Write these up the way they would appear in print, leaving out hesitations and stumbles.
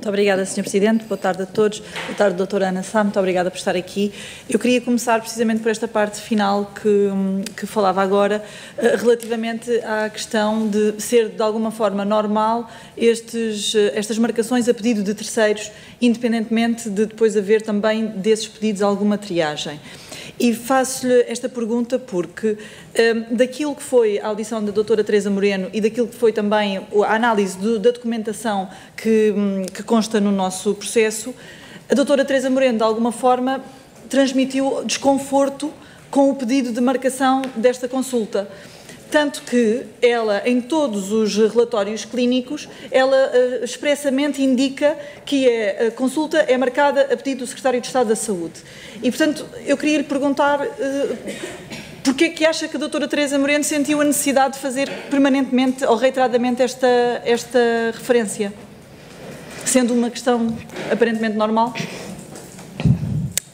Muito obrigada, Sr. Presidente. Boa tarde a todos. Boa tarde, doutora Ana Sá. Muito obrigada por estar aqui. Eu queria começar precisamente por esta parte final que falava agora, relativamente à questão de ser de alguma forma normal estas marcações a pedido de terceiros, independentemente de depois haver também desses pedidos alguma triagem. E faço-lhe esta pergunta porque daquilo que foi a audição da doutora Teresa Moreno e daquilo que foi também a análise da documentação que consta no nosso processo, a doutora Teresa Moreno, de alguma forma, transmitiu desconforto com o pedido de marcação desta consulta. Tanto que ela, em todos os relatórios clínicos, ela expressamente indica que a consulta é marcada a pedido do Secretário de Estado da Saúde. E, portanto, eu queria lhe perguntar porque é que acha que a doutora Teresa Moreno sentiu a necessidade de fazer permanentemente ou reiteradamente esta referência, sendo uma questão aparentemente normal?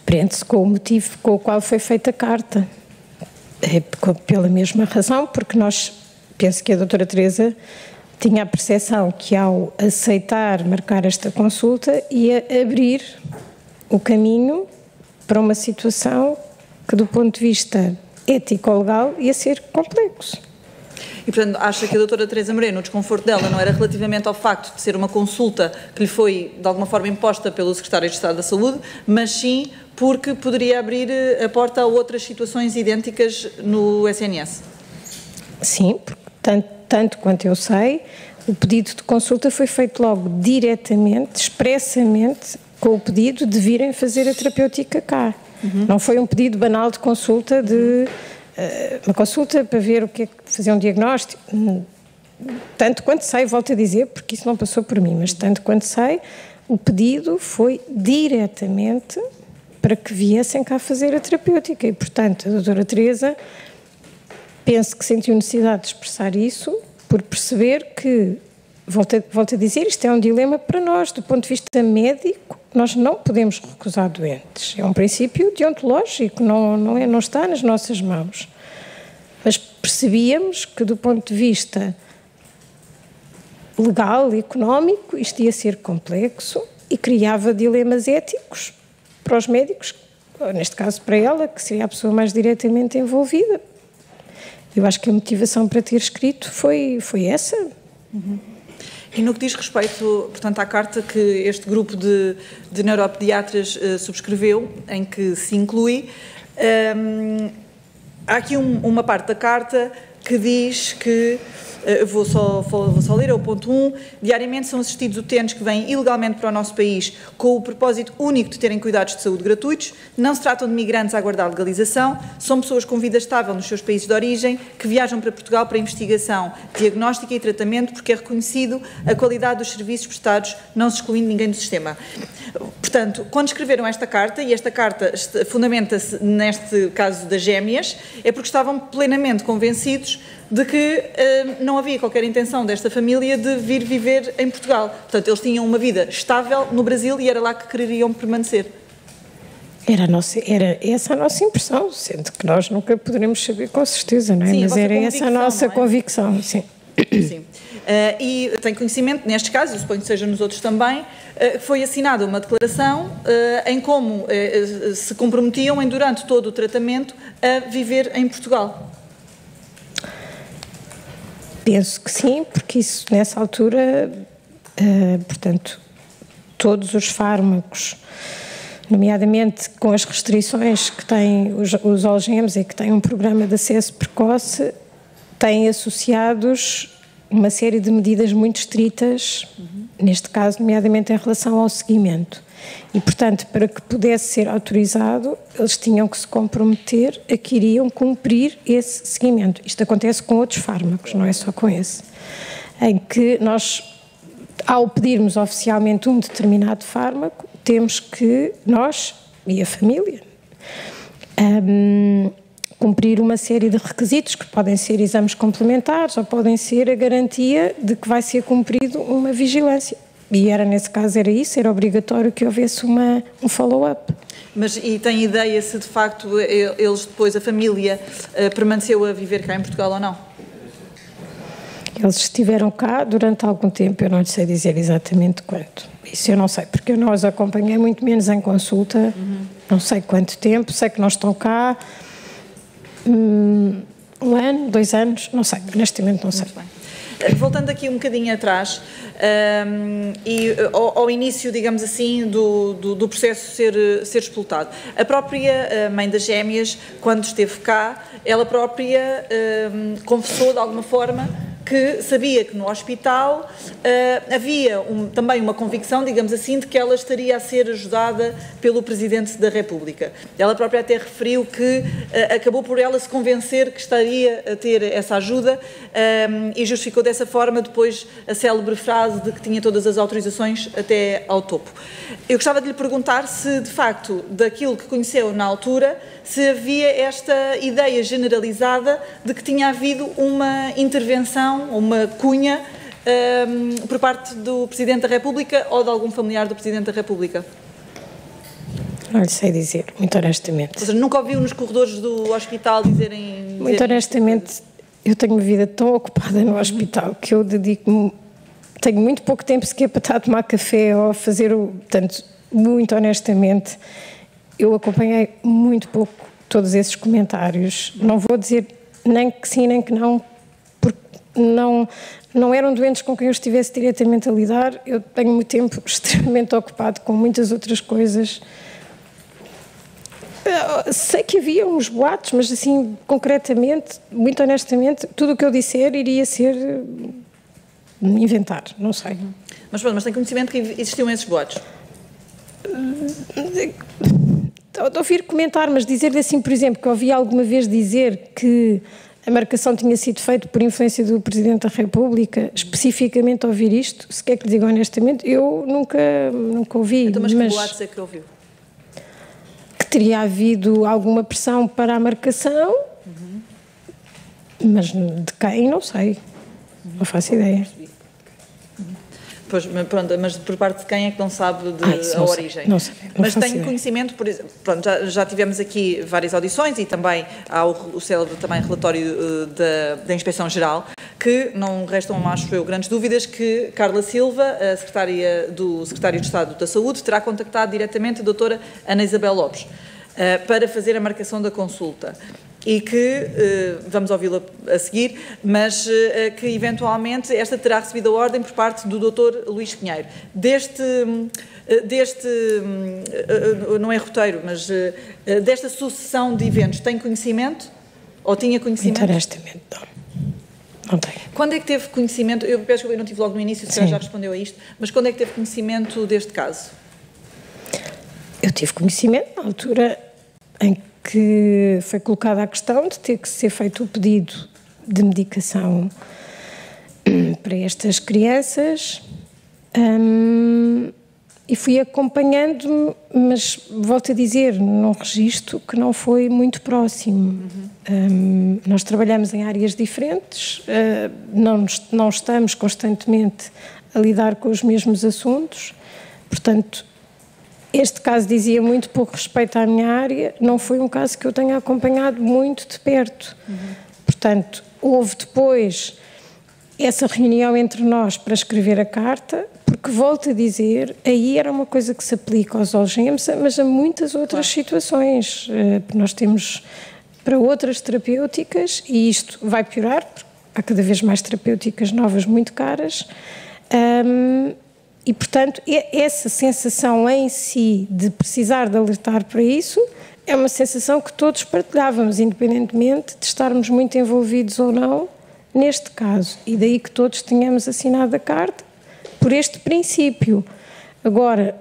Prende-se com o motivo com o qual foi feita a carta. É pela mesma razão, porque penso que a doutora Teresa tinha a percepção que ao aceitar marcar esta consulta ia abrir o caminho para uma situação que do ponto de vista ético-legal ia ser complexo. E, portanto, acha que a doutora Teresa Moreno, o desconforto dela não era relativamente ao facto de ser uma consulta que lhe foi, de alguma forma, imposta pelo Secretário de Estado da Saúde, mas sim porque poderia abrir a porta a outras situações idênticas no SNS? Sim, porque tanto quanto eu sei, o pedido de consulta foi feito logo diretamente, expressamente, com o pedido de virem fazer a terapêutica cá. Não foi um pedido banal de consulta uma consulta para ver o que é que fazer um diagnóstico. Tanto quanto sei, volto a dizer, porque isso não passou por mim, mas tanto quanto sei, o pedido foi diretamente para que viessem cá fazer a terapêutica e, portanto, a doutora Teresa penso que sentiu necessidade de expressar isso por perceber que, volto a dizer, isto é um dilema para nós, do ponto de vista médico, nós não podemos recusar doentes. É um princípio deontológico, não está nas nossas mãos. Mas percebíamos que, do ponto de vista legal e económico, isto ia ser complexo e criava dilemas éticos para os médicos, neste caso para ela, que seria a pessoa mais diretamente envolvida. Eu acho que a motivação para ter escrito foi essa. E no que diz respeito, portanto, à carta que este grupo de neuropediatras subscreveu, em que se inclui, há aqui uma parte da carta que diz que, vou só ler, é o ponto 1, diariamente são assistidos utentes que vêm ilegalmente para o nosso país com o propósito único de terem cuidados de saúde gratuitos, não se tratam de migrantes a aguardar legalização, são pessoas com vida estável nos seus países de origem, que viajam para Portugal para investigação, diagnóstica e tratamento, porque é reconhecido a qualidade dos serviços prestados, não se excluindo ninguém do sistema. Portanto, quando escreveram esta carta, e esta carta fundamenta-se neste caso das gêmeas, é porque estavam plenamente convencidos de que não havia qualquer intenção desta família de vir viver em Portugal. Portanto, eles tinham uma vida estável no Brasil e era lá que queriam permanecer. Era essa a nossa impressão, sendo que nós nunca poderemos saber com certeza, não é? Sim, mas era essa a nossa convicção, sim. Sim. E tem conhecimento, nestes casos, eu suponho que seja nos outros também, foi assinada uma declaração em como se comprometiam em, durante todo o tratamento, a viver em Portugal. Penso que sim, porque isso, nessa altura, portanto, todos os fármacos, nomeadamente com as restrições que têm os algemas e que têm um programa de acesso precoce, têm associados uma série de medidas muito estritas, neste caso, nomeadamente em relação ao seguimento. E, portanto, para que pudesse ser autorizado, eles tinham que se comprometer a que iriam cumprir esse seguimento. Isto acontece com outros fármacos, não é só com esse. Em que nós, ao pedirmos oficialmente um determinado fármaco, temos que, nós e a família, cumprir uma série de requisitos que podem ser exames complementares ou podem ser a garantia de que vai ser cumprido uma vigilância. E nesse caso era isso, era obrigatório que houvesse um follow-up. Mas e tem ideia se de facto eles depois, a família, permaneceu a viver cá em Portugal ou não? Eles estiveram cá durante algum tempo, eu não lhe sei dizer exatamente quanto. Isso eu não sei, porque eu não os acompanhei, muito menos em consulta, não sei quanto tempo, sei que não estão cá, 1 ano, 2 anos, não sei, honestamente não sei. Muito bem. Voltando aqui um bocadinho atrás, e ao início, digamos assim, do processo ser explotado, a própria mãe das gêmeas, quando esteve cá, ela própria confessou de alguma forma que sabia que no hospital havia também uma convicção, digamos assim, de que ela estaria a ser ajudada pelo Presidente da República. Ela própria até referiu que acabou por ela se convencer que estaria a ter essa ajuda e justificou dessa forma depois a célebre frase de que tinha todas as autorizações até ao topo. Eu gostava de lhe perguntar se, de facto, daquilo que conheceu na altura, se havia esta ideia generalizada de que tinha havido uma intervenção, uma cunha, por parte do Presidente da República ou de algum familiar do Presidente da República? Não lhe sei dizer, muito honestamente. Ou seja, nunca ouviu nos corredores do hospital dizerem... Muito honestamente, eu tenho uma vida tão ocupada no hospital que eu dedico-me... Tenho muito pouco tempo sequer para estar a tomar café ou a fazer Portanto, muito honestamente, eu acompanhei muito pouco todos esses comentários. Não vou dizer nem que sim, nem que não, porque não eram doentes com quem eu estivesse diretamente a lidar. Eu tenho muito tempo extremamente ocupado com muitas outras coisas. Sei que havia uns boatos, mas assim, concretamente, muito honestamente, tudo o que eu disser iria ser inventar, não sei. Mas pronto, mas tem conhecimento que existiam esses boatos? De ouvir comentar, mas dizer assim, por exemplo, que ouvi alguma vez dizer que a marcação tinha sido feita por influência do Presidente da República, especificamente ouvir isto, se quer que lhe diga honestamente, eu nunca ouvi. Então, mas que boatos é que ouviu? Que teria havido alguma pressão para a marcação, mas de quem, não sei. Não faço ideia. Pois, pronto, mas por parte de quem é que não sabe a origem? Não sei, mas tem conhecimento, por exemplo, pronto, já tivemos aqui várias audições e também há o célebre também relatório da Inspeção-Geral, que não restam, acho eu, grandes dúvidas que Carla Silva, a Secretário de Estado da Saúde, terá contactado diretamente a doutora Ana Isabel Lopes para fazer a marcação da consulta. E que, vamos ouvi-la a seguir, mas que eventualmente esta terá recebido a ordem por parte do Dr. Luís Pinheiro. Não é roteiro, mas desta sucessão de eventos, tem conhecimento? Ou tinha conhecimento? Honestamente, não tenho. Quando é que teve conhecimento, eu peço que eu não tive logo no início, se já respondeu a isto, mas quando é que teve conhecimento deste caso? Eu tive conhecimento na altura em que foi colocada a questão de ter que ser feito o pedido de medicação para estas crianças e fui acompanhando, mas volto a dizer, num registro que não foi muito próximo. Nós trabalhamos em áreas diferentes, não estamos constantemente a lidar com os mesmos assuntos, portanto, este caso dizia muito pouco respeito à minha área, não foi um caso que eu tenha acompanhado muito de perto. Portanto, houve depois essa reunião entre nós para escrever a carta, porque, volto a dizer, aí era uma coisa que se aplica aos algemas, mas a muitas outras situações. Nós temos para outras terapêuticas, e isto vai piorar, porque há cada vez mais terapêuticas novas muito caras, e, portanto, essa sensação em si de precisar de alertar para isso é uma sensação que todos partilhávamos, independentemente de estarmos muito envolvidos ou não neste caso. E daí que todos tínhamos assinado a carta por este princípio. Agora,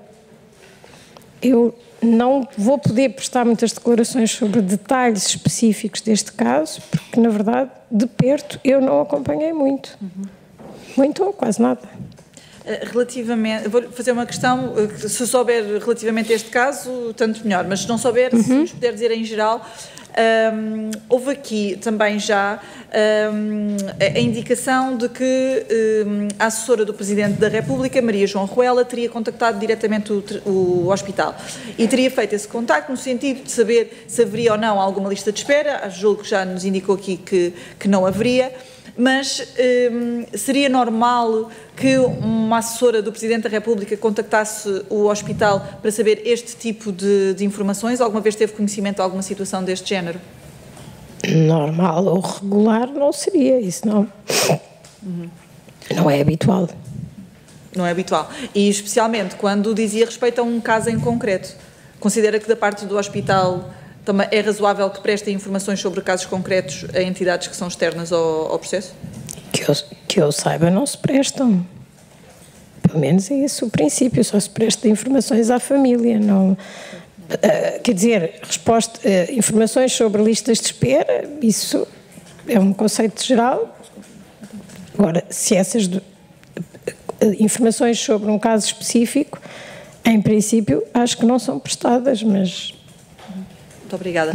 eu não vou poder prestar muitas declarações sobre detalhes específicos deste caso, porque, na verdade, de perto eu não acompanhei muito. Muito ou quase nada. Relativamente, vou fazer uma questão, se souber relativamente a este caso, tanto melhor, mas se não souber, se nos puder dizer em geral, houve aqui também já a indicação de que a assessora do Presidente da República, Maria João Ruela, teria contactado diretamente o hospital e teria feito esse contacto no sentido de saber se haveria ou não alguma lista de espera. Julgo que já nos indicou aqui que não haveria. mas seria normal que uma assessora do Presidente da República contactasse o hospital para saber este tipo de informações? Alguma vez teve conhecimento de alguma situação deste género? Normal ou regular não seria, isso não. Não é habitual. Não é habitual. E especialmente quando dizia respeito a um caso em concreto. Considera que da parte do hospital também é razoável que prestem informações sobre casos concretos a entidades que são externas ao processo? Que eu saiba, não se prestam. Pelo menos é esse o princípio, só se presta informações à família, não... quer dizer, informações sobre listas de espera, isso é um conceito geral. Agora, se essas informações sobre um caso específico, em princípio, acho que não são prestadas, mas... Muito obrigada.